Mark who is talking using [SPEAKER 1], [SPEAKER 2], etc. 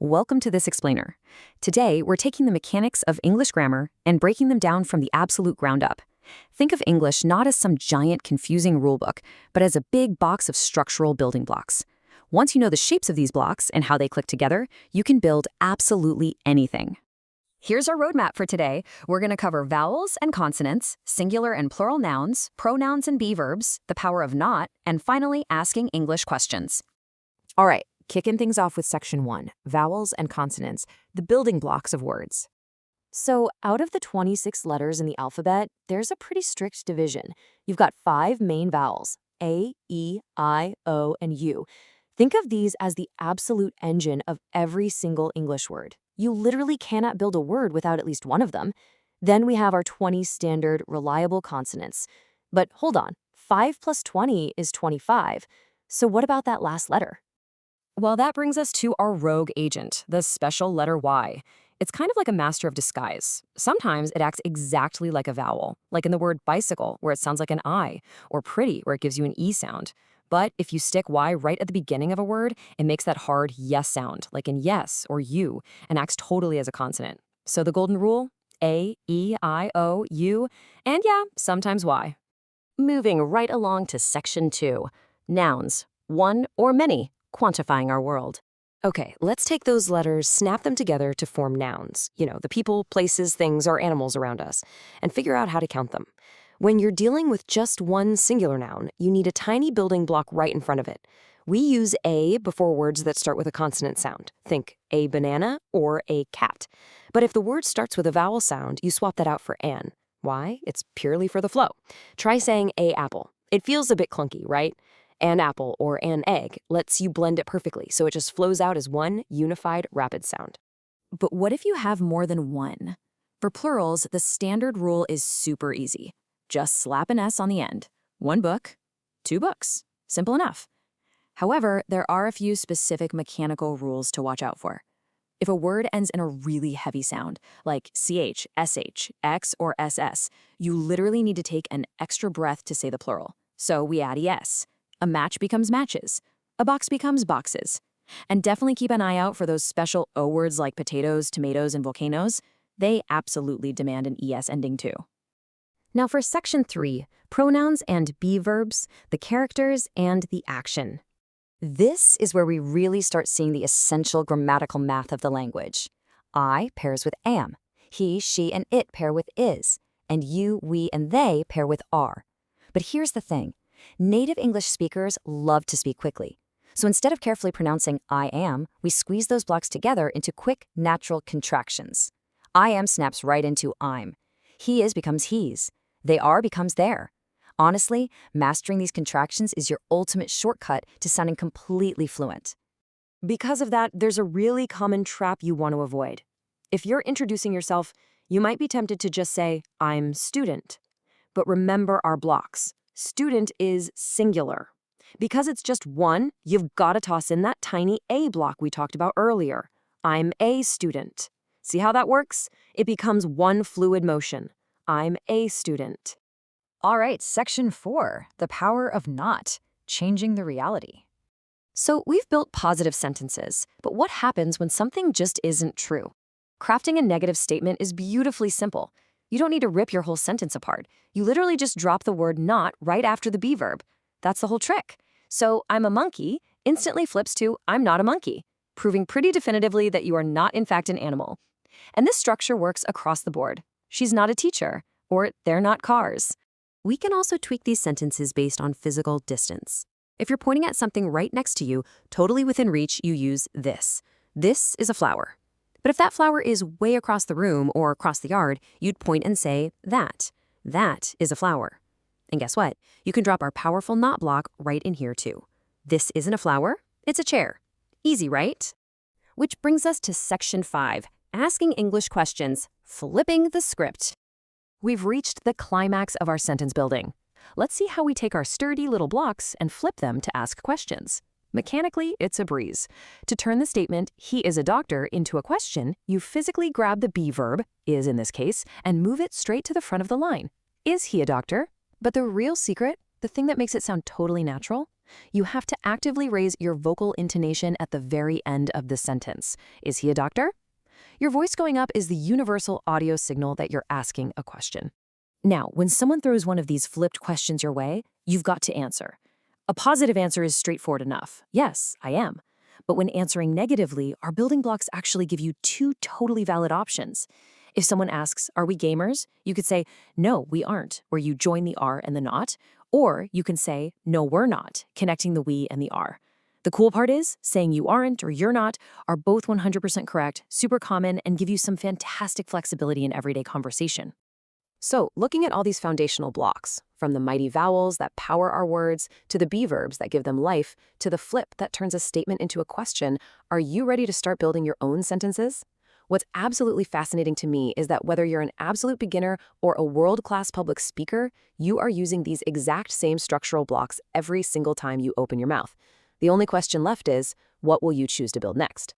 [SPEAKER 1] welcome to this explainer. Today, we're taking the mechanics of English grammar and breaking them down from the absolute ground up. Think of English not as some giant, confusing rulebook, but as a big box of structural building blocks. Once you know the shapes of these blocks and how they click together, you can build absolutely anything. Here's our roadmap for today. We're going to cover vowels and consonants, singular and plural nouns, pronouns and be verbs, the power of not, and finally, asking English questions.
[SPEAKER 2] All right, kicking things off with section 1, vowels and consonants, the building blocks of words. So out of the 26 letters in the alphabet, there's a pretty strict division. You've got 5 main vowels, A, E, I, O, and U. Think of these as the absolute engine of every single English word. You literally cannot build a word without at least one of them. Then we have our 20 standard, reliable consonants. But hold on, 5 plus 20 is 25. So what about that last letter?
[SPEAKER 1] Well, that brings us to our rogue agent, the special letter Y. It's kind of like a master of disguise. Sometimes it acts exactly like a vowel, like in the word bicycle, where it sounds like an I, or pretty, where it gives you an E sound. But if you stick Y right at the beginning of a word, it makes that hard yes sound, like in yes or you, and acts totally as a consonant. So the golden rule, A, E, I, O, U, and yeah, sometimes Y.
[SPEAKER 3] Moving right along to section 2, nouns, one or many, quantifying our world. Okay, let's take those letters, snap them together to form nouns. You know, the people, places, things, or animals around us, and figure out how to count them. When you're dealing with just one singular noun, you need a tiny building block right in front of it. We use A before words that start with a consonant sound. Think a banana or a cat. But if the word starts with a vowel sound, you swap that out for an. Why? It's purely for the flow. Try saying a apple. It feels a bit clunky, right? An apple or an egg lets you blend it perfectly, so it just flows out as one unified rapid sound.
[SPEAKER 1] But what if you have more than one? For plurals, the standard rule is super easy. Just slap an S on the end. 1 book, 2 books. Simple enough. However, there are a few specific mechanical rules to watch out for. If a word ends in a really heavy sound, like CH, SH, X, or SS, you literally need to take an extra breath to say the plural. So we add ES. A match becomes matches. A box becomes boxes. And definitely keep an eye out for those special O words like potatoes, tomatoes, and volcanoes. They absolutely demand an ES ending too. Now for section 3, pronouns and be verbs, the characters and the action. This is where we really start seeing the essential grammatical math of the language. I pairs with am. He, she, and it pair with is. And you, we, and they pair with are. But here's the thing. Native English speakers love to speak quickly. So instead of carefully pronouncing I am, we squeeze those blocks together into quick, natural contractions. I am snaps right into I'm. He is becomes he's. They are becomes their. Honestly, mastering these contractions is your ultimate shortcut to sounding completely fluent.
[SPEAKER 2] Because of that, there's a really common trap you want to avoid. If you're introducing yourself, you might be tempted to just say, I'm student. But remember our blocks. Student is singular. Because it's just one, you've got to toss in that tiny A block we talked about earlier. I'm a student. See how that works? It becomes one fluid motion. I'm a student.
[SPEAKER 1] All right, section 4, the power of not, changing the reality. So we've built positive sentences, but what happens when something just isn't true? Crafting a negative statement is beautifully simple. You don't need to rip your whole sentence apart. You literally just drop the word not right after the be verb. That's the whole trick. So I'm a monkey instantly flips to I'm not a monkey, proving pretty definitively that you are not in fact an animal. And this structure works across the board. She's not a teacher, or they're not cars.
[SPEAKER 3] We can also tweak these sentences based on physical distance. If you're pointing at something right next to you, totally within reach, you use this. This is a flower. But if that flower is way across the room or across the yard, you'd point and say that. That is a flower. And guess what? You can drop our powerful not block right in here too. This isn't a flower, it's a chair. Easy, right? Which brings us to section 5, asking English questions, flipping the script.
[SPEAKER 1] We've reached the climax of our sentence building. Let's see how we take our sturdy little blocks and flip them to ask questions. Mechanically, it's a breeze. To turn the statement, he is a doctor, into a question, you physically grab the be verb, is in this case, and move it straight to the front of the line. Is he a doctor? But the real secret, the thing that makes it sound totally natural,
[SPEAKER 3] You have to actively raise your vocal intonation at the very end of the sentence. Is he a doctor? Your voice going up is the universal audio signal that you're asking a question.
[SPEAKER 1] Now, when someone throws one of these flipped questions your way, you've got to answer. A positive answer is straightforward enough. Yes, I am. But when answering negatively, our building blocks actually give you two totally valid options. If someone asks, "Are we gamers?" you could say, "No, we aren't," where you join the are and the not. Or you can say, "No, we're not," connecting the we and the are. The cool part is, saying you aren't or you're not are both 100% correct, super common, and give you some fantastic flexibility in everyday conversation.
[SPEAKER 3] So, looking at all these foundational blocks, from the mighty vowels that power our words, to the be verbs that give them life, to the flip that turns a statement into a question, are you ready to start building your own sentences? What's absolutely fascinating to me is that whether you're an absolute beginner or a world-class public speaker, you are using these exact same structural blocks every single time you open your mouth. The only question left is, what will you choose to build next?